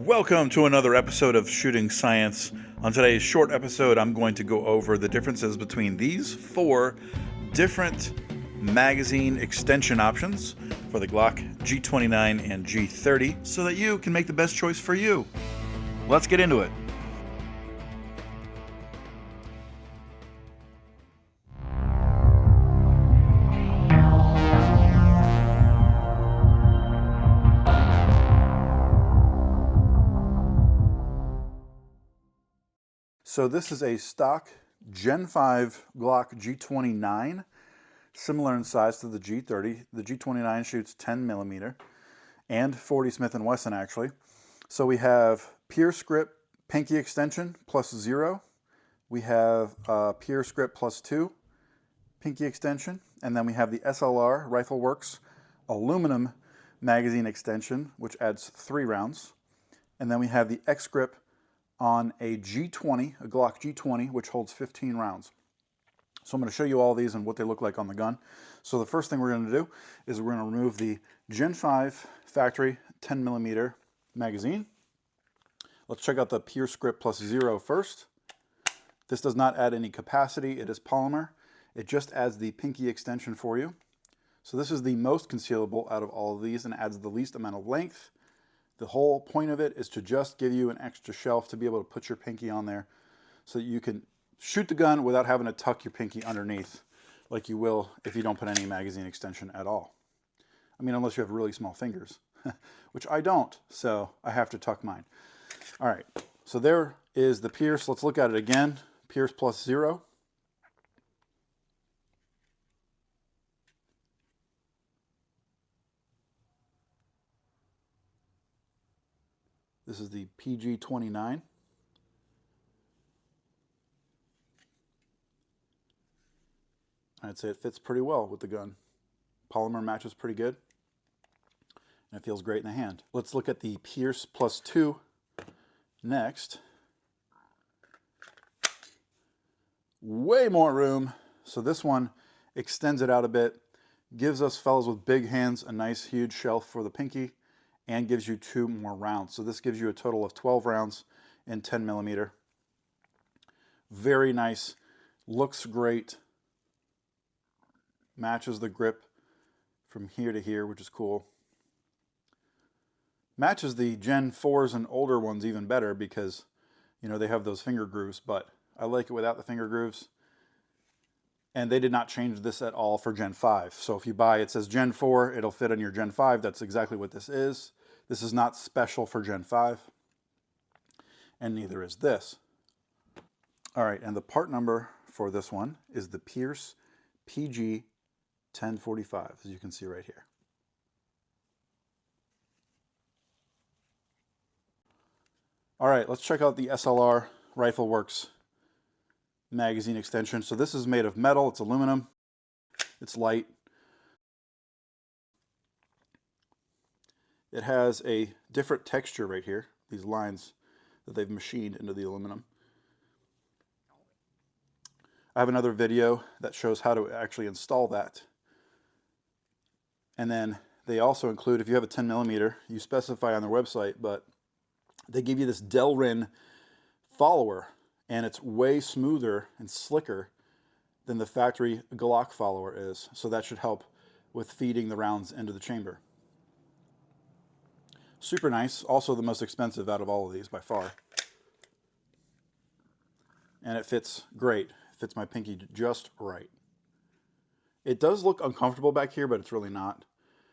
Welcome to another episode of Shooting Science. On today's short episode, I'm going to go over the differences between these four different magazine extension options for the Glock G29 and G30 so that you can make the best choice for you. Let's get into it. So this is a stock Gen 5 Glock G29, similar in size to the G30. The G29 shoots 10 millimeter and 40 Smith & Wesson actually. So we have Pearce Grip pinky extension plus 0. We have Pearce Grip plus 2 pinky extension. And then we have the SLR Rifleworks aluminum magazine extension, which adds 3 rounds. And then we have the Xgrip on a G20, a Glock G20, which holds 15 rounds. So I'm going to show you all these and what they look like on the gun. So the first thing we're going to do is we're going to remove the Gen 5 factory 10 millimeter magazine. Let's check out the Pearce Grip plus 0 first. This does not add any capacity. It is polymer. It just adds the pinky extension for you. So this is the most concealable out of all of these and adds the least amount of length. The whole point of it is to just give you an extra shelf to be able to put your pinky on there so that you can shoot the gun without having to tuck your pinky underneath like you will if you don't put any magazine extension at all. I mean, unless you have really small fingers, which I don't, so I have to tuck mine. All right, so there is the Pearce. Let's look at it again. Pearce plus 0. This is the PG29. I'd say it fits pretty well with the gun. Polymer matches pretty good, and it feels great in the hand. Let's look at the Pearce plus 2 next. Way more room. So this one extends it out a bit, gives us fellas with big hands a nice huge shelf for the pinky, and gives you 2 more rounds. So this gives you a total of 12 rounds in 10 millimeter. Very nice, looks great, matches the grip from here to here, which is cool. Matches the Gen 4s and older ones even better because, you know, they have those finger grooves, but I like it without the finger grooves. And they did not change this at all for Gen 5. So if you buy, it says Gen 4, it'll fit on your Gen 5. That's exactly what this is. This is not special for Gen 5. And neither is this. All right, and the part number for this one is the Pearce PG 1045, as you can see right here. All right, let's check out the SLR Rifleworks magazine extension. So this is made of metal, it's aluminum, it's light. It has a different texture right here, these lines that they've machined into the aluminum. I have another video that shows how to actually install that. And then they also include, if you have a 10 millimeter, you specify on their website, but they give you this Delrin follower, and it's way smoother and slicker than the factory Glock follower is. So that should help with feeding the rounds into the chamber. Super nice. Also the most expensive out of all of these by far. And it fits great. It fits my pinky just right. It does look uncomfortable back here, but it's really not.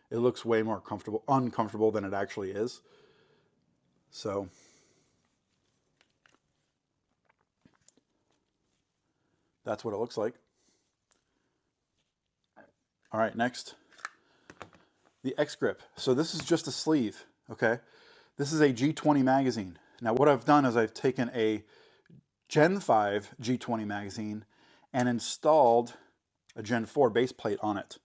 It looks way more uncomfortable than it actually is. So that's what it looks like. All right, next, the Xgrip. So this is just a sleeve, okay? This is a G20 magazine. Now what I've done is I've taken a Gen 5 G20 magazine and installed a Gen 4 base plate on it.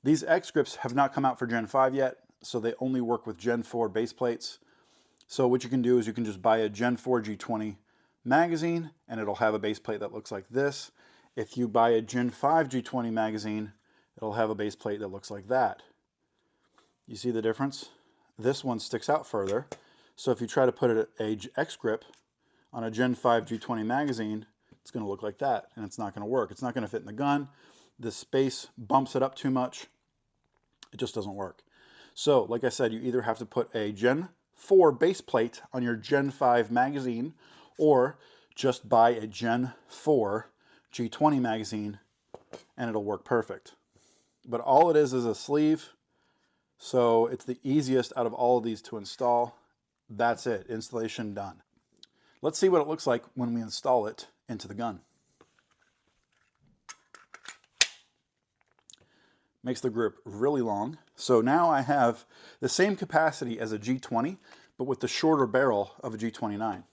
These Xgrips have not come out for Gen 5 yet, so they only work with Gen 4 base plates. So what you can do is you can just buy a Gen 4 G20 magazine and it'll have a base plate that looks like this. If you buy a Gen 5 G20 magazine, it'll have a base plate that looks like that. You see the difference? This one sticks out further. So if you try to put a Xgrip on a Gen 5 G20 magazine, it's going to look like that, and it's not going to work. It's not going to fit in the gun. The space bumps it up too much. It just doesn't work. So, like I said, you either have to put a Gen 4 base plate on your Gen 5 magazine, or just buy a Gen 4 G20 magazine, and it'll work perfect. But all it is a sleeve, so it's the easiest out of all of these to install. That's it, installation done. Let's see what it looks like when we install it into the gun. Makes the grip really long. So now I have the same capacity as a G20, but with the shorter barrel of a G29.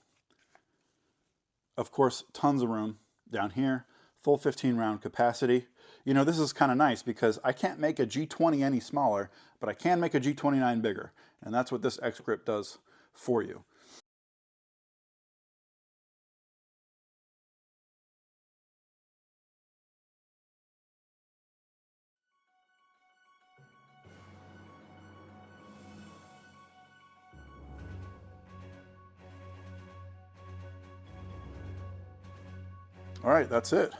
Of course, tons of room down here, full 15 round capacity. You know, this is kind of nice because I can't make a G20 any smaller, but I can make a G29 bigger. And that's what this Xgrip does for you. All right, that's it.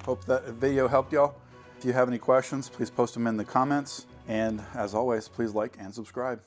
Hope that video helped y'all. If you have any questions, please post them in the comments. And as always, please like and subscribe.